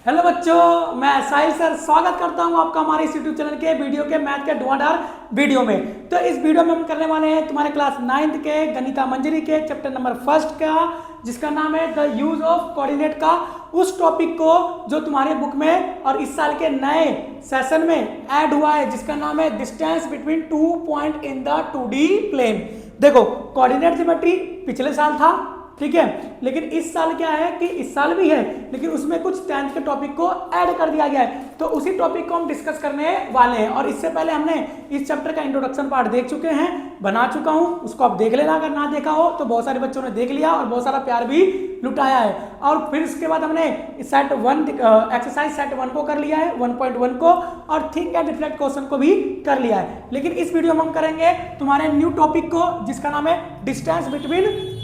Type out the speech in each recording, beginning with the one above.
Hello बच्चों, मैं साहिल sir स्वागत करता हूं आपका हमारे इस यूट्यूब चैनल के वीडियो के मैथ के धुआंधार वीडियो में। तो इस वीडियो में हम करने वाले हैं तुम्हारे क्लास 9th के गणिता मंजरी के चैप्टर नंबर 1 का, जिसका नाम है द यूज ऑफ कोऑर्डिनेट का, उस टॉपिक को जो तुम्हारे बुक में और इस साल के नए सेशन में ऐड हुआ है, जिसका नाम है distance between 2 point in the 2D plane. देखो, कोऑर्डिनेट ज्योमेट्री पिछले साल था, ठीक है, लेकिन इस साल क्या है कि इस साल भी है, लेकिन उसमें कुछ 10th के टॉपिक को ऐड कर दिया गया है। तो उसी टॉपिक को हम डिस्कस करने वाले हैं। और इससे पहले हमने इस चैप्टर का इंट्रोडक्शन पार्ट देख चुके हैं, बना चुका हूं, उसको आप देख लेना अगर ना देखा हो तो। बहुत सारे बच्चों ने देख लिया और बहुत सारा प्यार भी लुटाया है। और फिर उसके बाद हमने सेट 1 एक्सरसाइज सेट 1 को कर लिया है, 1.1 को, और थिंक एंड रिफ्लेक्ट क्वेश्चन को भी कर लिया है। लेकिन इस वीडियो में हम करेंगे तुम्हारे न्यू टॉपिक को, जिसका नाम है distance between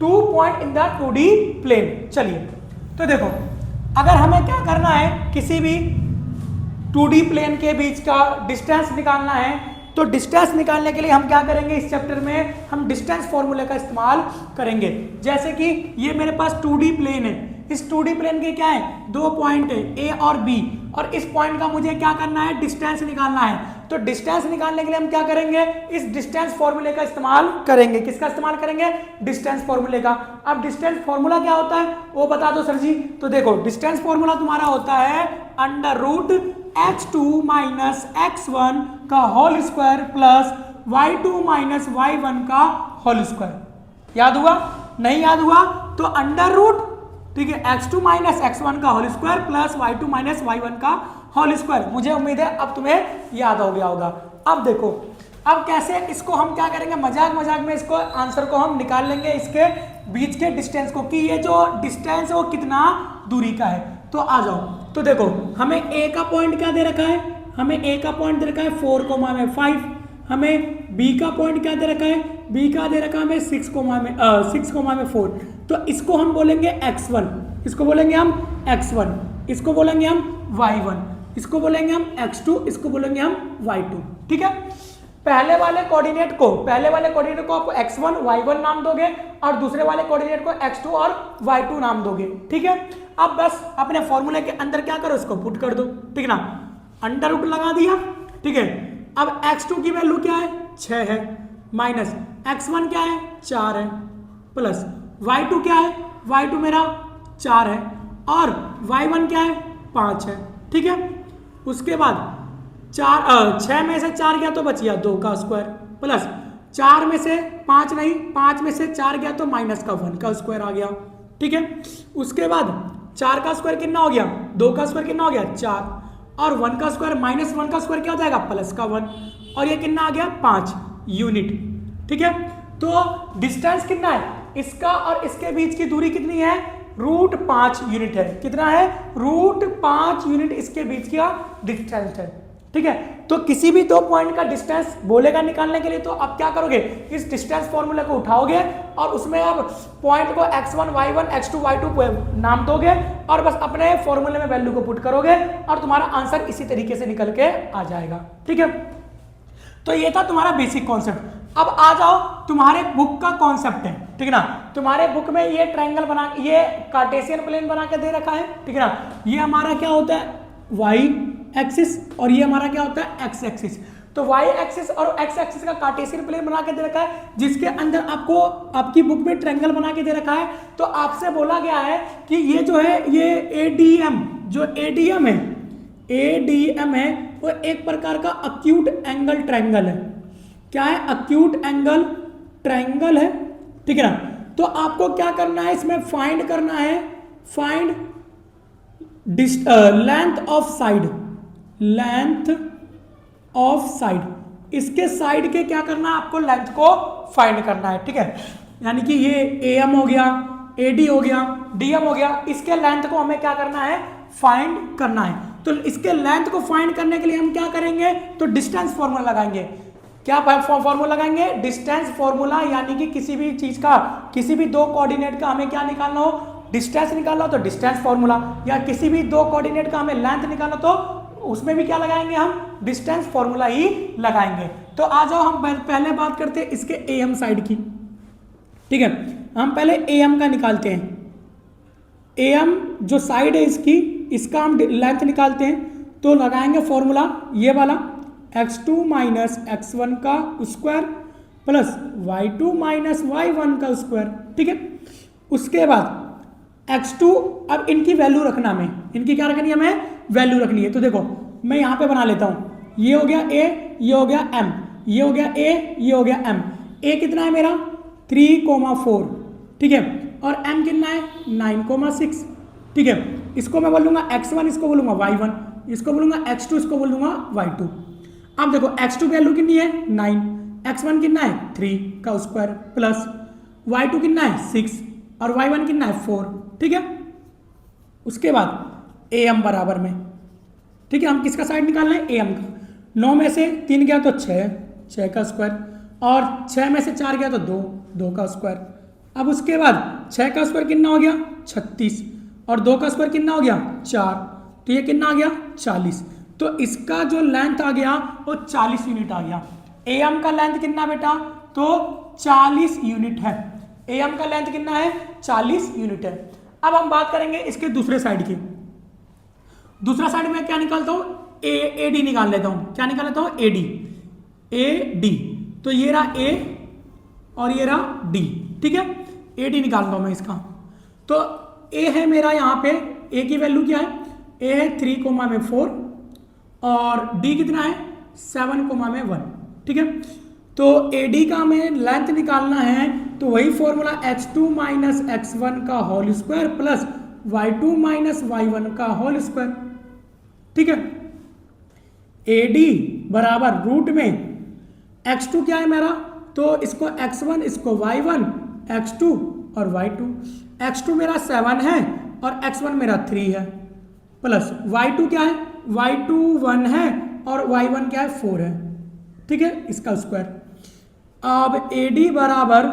2 point in the 2D plane. चलिए, तो देखो, अगर हमें क्या करना है, किसी भी 2D प्लेन के बीच का डिस्टेंस निकालना है, तो डिस्टेंस निकालने के लिए हम क्या करेंगे, इस चैप्टर में हम डिस्टेंस फॉर्मूले का इस्तेमाल करेंगे। जैसे कि ये मेरे पास 2D प्लेन है, इस 2D प्लेन के क्या है, 2 पॉइंट है A और B, और इस पॉइंट का मुझे क्या करना है, डिस्टेंस निकालना है। तो डिस्टेंस निकालने के लिए हम क्या करेंगे, इस डिस्टेंस फॉर्मूले का इस्तेमाल करेंगे। किसका इस्तेमाल करेंगे, डिस्टेंस फॉर्मूले का। अब डिस्टेंस फॉर्मूला क्या होता है वो बता दो सर जी। तो देखो, डिस्टेंस फॉर्मूला तुम्हारा होता है √(x2 - x1) का whole square plus y2 - y1 का होल स्क्वायर। याद हुआ? नहीं याद हुआ तो अंडर रूट, ठीक है, x2 - x1 का whole square plus y2 - y1 का होल स्क्वायर। मुझे उम्मीद है अब तुम्हें याद हो गया होगा। अब देखो, अब कैसे इसको हम क्या करेंगे, मजाक मजाक में इसको आंसर को हम निकाल लेंगे, इसके बीच के डिस्टेंस को, कि ये जो डिस्टेंस है वो कितना दूरी का है। तो आ जाओ, तो देखो, हमें ए का पॉइंट क्या दे रखा है, हमें ए का पॉइंट दे रखा है 4,5, हमें बी का पॉइंट क्या दे रखा है, बी का दे रखा है हमें 6,4। तो इसको हम बोलेंगे x1, इसको बोलेंगे हम x1, इसको बोलेंगे हम y1, इसको बोलेंगे हम x2, इसको बोलेंगे हम y2। ठीक है, पहले वाले कोऑर्डिनेट को आप x1 y1 नाम दोगे, और दूसरे वाले कोऑर्डिनेट को x2 और y2 नाम दोगे। ठीक है, अब बस अपने फॉर्मूले के अंदर क्या करो, इसको पुट कर दो, ठीक ना, अंडर रूट लगा दिया। ठीक है, अब x2 की वैल्यू क्या है, 6 है, माइनस x1 क्या है, 4 है, प्लस y2 क्या है, y2 मेरा 4 है, और y1 क्या है, 5 है। ठीक है, उसके बाद 6 में से 4 गया तो बच गया 2 का स्क्वायर, प्लस 4 में से 5 नहीं, 5 में से 4 गया तो माइनस का 1 का स्क्वायर आ गया। ठीक है, उसके बाद 4 का स्क्वायर कितना हो गया, 2 का स्क्वायर कितना हो गया, 4, और 1 का स्क्वायर माइनस 1 का स्क्वायर क्या हो जाएगा, प्लस का 1, और ये कितना आ गया, 5 यूनिट। ठीक है, तो डिस्टेंस कितना है, इसका और इसके बीच की दूरी कितनी है, √5 यूनिट है। कितना है, √5 यूनिट इसके बीच का डिस्टेंस है। ठीक है, तो किसी भी 2 पॉइंट का डिस्टेंस बोलेगा निकालने के लिए, तो आप क्या करोगे, इस डिस्टेंस फॉर्मूले को उठाओगे और उसमें आप पॉइंट को x1 y1 x2 y2 नाम दोगे, और बस अपने फॉर्मूले में वैल्यू को पुट करोगे, और तुम्हारा आंसर इसी तरीके से निकल के आ जाएगा। ठीक है, तो ये था तुम्हारा बेसिक कॉन्सेप्ट। अब आ जाओ, तुम्हारे बुक का कॉन्सेप्ट है, ठीक है ना, तुम्हारे बुक में ये ट्रायंगल बना, ये कार्टेशियन प्लेन बना के दे रखा है, ठीक है ना, ये हमारा क्या होता है, y एक्सिस, और ये हमारा क्या होता है, x एक्सिस। तो y एक्सिस और x एक्सिस का कार्टेशियन प्लेन बना के दे रखा है, जिसके अंदर आपको आपकी बुक में ट्रायंगल बना के दे रखा है। तो आपसे बोला गया है कि ये जो है, ये ADM, जो ADM है वो एक प्रकार का अक्यूट एंगल ट्रायंगल है। क्या है, अक्यूट एंगल ट्रायंगल है। ठीक है ना, तो आपको क्या करना है, इसमें फाइंड करना है, find length of side, length of side, इसके साइड के क्या करना है, आपको लेंथ को फाइंड करना है। ठीक है, यानी कि ये AM हो गया, AD हो गया, DM हो गया, इसके लेंथ को हमें क्या करना है, फाइंड करना है। तो इसके लेंथ को फाइंड करने के लिए हम क्या करेंगे, तो डिस्टेंस फॉर्मूला लगाएंगे। क्या फॉर्मूला लगाएंगे, डिस्टेंस फॉर्मूला, यानी कि किसी भी चीज का, किसी भी 2 कोऑर्डिनेट का हमें क्या निकालना हो, डिस्टेंस निकालना हो तो डिस्टेंस फॉर्मूला, या किसी भी 2 कोऑर्डिनेट का हमें लेंथ निकालना तो उसमें भी क्या लगाएंगे, हम डिस्टेंस फॉर्मूला ही लगाएंगे। तो आ जाओ, हम पहले बात करते हैं इसके AM साइड की। ठीक है, हम पहले AM का निकालते हैं। AM जो साइड है इसकी इसका हम लेंथ निकालते हैं, तो लगाएंगे फॉर्मूला ये वाला x2 माइनस x1 का square plus y2 minus y1 का स्क्वायर। ठीक है, उसके बाद x2, अब इनकी वैल्यू रखना हमें, इनकी क्या रखनी है, हमें वैल्यू रखनी है। तो देखो मैं यहाँ पे बना लेता हूँ, ये हो गया a, ये हो गया m, ये हो गया a, ये हो गया m। a कितना है मेरा 3,4, ठीक है, और m कितना है 9,6। ठीक है, इसको मैं बोलूँगा x1, इसको बोलूँगा y1, इसको बोलूँगा x2, इसको बोलूँगा y2। अब देखो x2 वैल्यू कितनी है 9, x1 कितना है 3 का स्क्वायर प्लस y2 कितना है 6 और y1 कितना है 4। ठीक है, उसके बाद am बराबर में, ठीक है, हम किसका साइड निकालना है am का। 9 में से 3 गया तो 6 का स्क्वायर, और 6 में से 4 गया तो 2 का स्क्वायर। अब उसके बाद 6 का स्क्वायर कितना हो गया 36, और 2 का स्क्वायर कितना हो गया 4, तो ये कितना आ गया 40। तो इसका जो लेंथ आ गया वो 40 यूनिट आ गया। am का लेंथ कितना बेटा, तो 40 यूनिट है। am का लेंथ कितना है 40 यूनिट है। अब हम बात करेंगे इसके दूसरे साइड की। दूसरा साइड में क्या निकालता हूं, AD निकाल लेता हूं। क्या निकाल लेता हूं, AD। तो ये रहा A और ये रहा D। ठीक है, AD निकालता हूं मैं इसका। तो A है मेरा यहाँ पे, A की वैल्यू क्या है, A है 3,4 और D कितना है 7,1। ठीक है, तो AD का हमें लेंथ निकालना है, तो वही फॉर्मूला x2 माइनस x1 का whole square plus y2 minus y1 का होल स्क्वायर। ठीक है, AD बराबर रूट में x2 क्या है मेरा, तो इसको x1, इसको y1, x2 और y2। x2 मेरा 7 है और x1 मेरा 3 है, प्लस y2 क्या है, y2 1 है और y1 क्या है 4 है। ठीक है, इसका स्क्वायर। अब AD बराबर,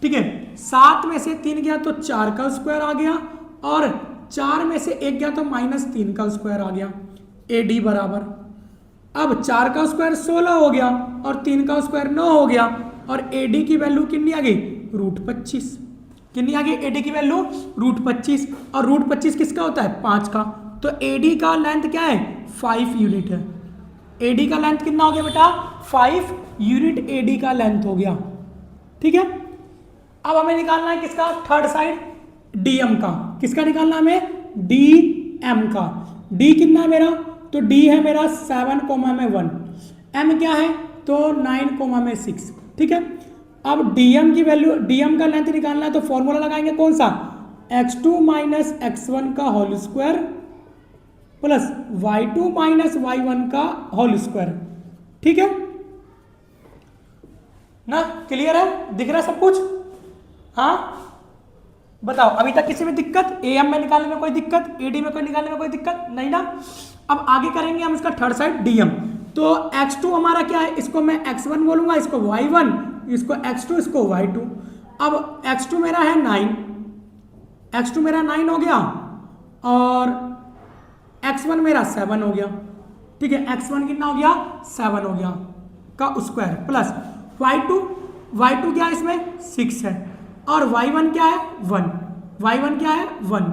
ठीक है, 7 में से 3 गया तो 4 का स्क्वायर आ गया, और 4 में से 1 गया तो -3 का स्क्वायर आ गया। AD बराबर, अब 4 का स्क्वायर 16 हो गया और 3 का स्क्वायर 9 हो गया, और AD की वैल्यू कितनी आ गई, √25। कितनी आ गई AD की वैल्यू, √25, और √25 किसका होता है 5 का। तो AD का लेंथ क्या है 5 यूनिट है। AD का लेंथ कितना हो गया बेटा, 5 यूनिट AD का लेंथ हो गया। ठीक है, अब हमें निकालना है किसका, थर्ड साइड DM का। किसका निकालना है हमें, DM का। D कितना है मेरा, तो D है मेरा 7,1, M क्या है तो 9,6। ठीक है, अब DM की वैल्यू, DM का लेंथ निकालना है, तो फॉर्मूला लगाएंगे कौन सा, x2 माइनस x1 का whole square plus y2 minus y1 का होल स्क्वायर। ठीक है ना, क्लियर है, दिख रहा है सब कुछ। हाँ बताओ, अभी तक किसी में दिक्कत, AM में निकालने में कोई दिक्कत, AD में कोई निकालने में कोई दिक्कत नहीं ना। अब आगे करेंगे हम इसका थर्ड साइड DM। तो x2 हमारा क्या है, इसको मैं x1 बोलूंगा, इसको y1, इसको x2, इसको y2। अब x2 मेरा है 9, x2 मेरा 9 हो गया, और x1 मेरा 7 हो गया। ठीक है, x1 कितना हो गया 7 हो गया का स्क्वायर प्लस y2 क्या है इसमें 6 है, और y1 क्या है 1, y1 क्या है 1,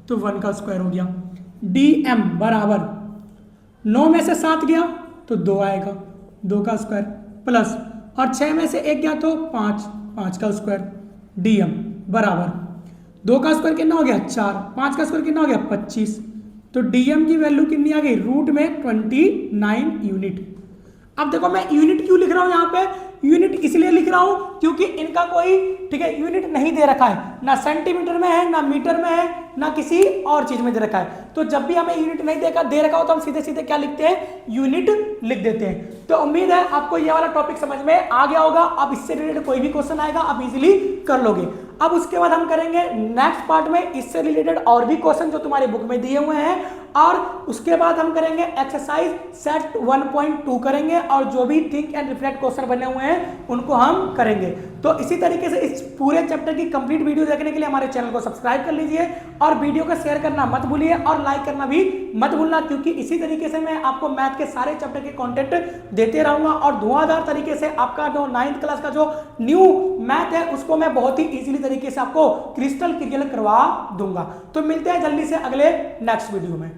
तो 1 का स्क्वायर हो गया। DM बराबर 9 में से 7 गया तो 2 आएगा, 2 का स्क्वायर प्लस, और 6 में से 1 गया तो 5 का स्क्वायर। DM बराबर 2 का स्क्वायर कितना हो गया 4, 5 का स्क्वायर कितना हो गया 25। तो DM की वैल्यू कितनी आ गई, रूट में 29 यूनिट। अब देखो मैं यूनिट क्यों लिख रहा हूं, यहाँ पे यूनिट इसलिए लिख रहा हूं क्योंकि इनका कोई, ठीक है, यूनिट नहीं दे रखा है, ना सेंटीमीटर में है, ना मीटर में है, ना किसी और चीज में दे रखा है। तो जब भी हमें यूनिट नहीं दे रखा हो तो हम सीधे सीधे क्या लिखते हैं, यूनिट लिख देते हैं। तो उम्मीद है आपको यह वाला टॉपिक समझ में आ गया होगा। अब इससे रिलेटेड कोई भी क्वेश्चन आएगा आप इजीली कर लोगे। अब उसके बाद हम करेंगे नेक्स्ट पार्ट में इससे रिलेटेड और भी क्वेश्चन जो तुम्हारे बुक में दिए हुए हैं, और उसके बाद हम करेंगे एक्सरसाइज सेट 1.2 करेंगे, और जो भी थिंक एंड रिफ्लेक्ट क्वेश्चन बने हुए हैं उनको हम करेंगे। तो इसी तरीके से इस पूरे चैप्टर की कंप्लीट वीडियो देखने के लिए हमारे चैनल को सब्सक्राइब कर लीजिए, और वीडियो को शेयर करना मत भूलिए, और लाइक करना भी मत भूलना, क्योंकि इसी तरीके से मैं आपको मैथ के सारे चैप्टर के कंटेंट देते रहूंगा, और धुआंधार तरीके से आपका जो 9th क्लास का जो न्यू मैथ है उसको मैं बहुत ही इजीली तरीके से आपको क्रिस्टल क्लियर करवा दूंगा। तो मिलते हैं जल्दी से अगले नेक्स्ट वीडियो में।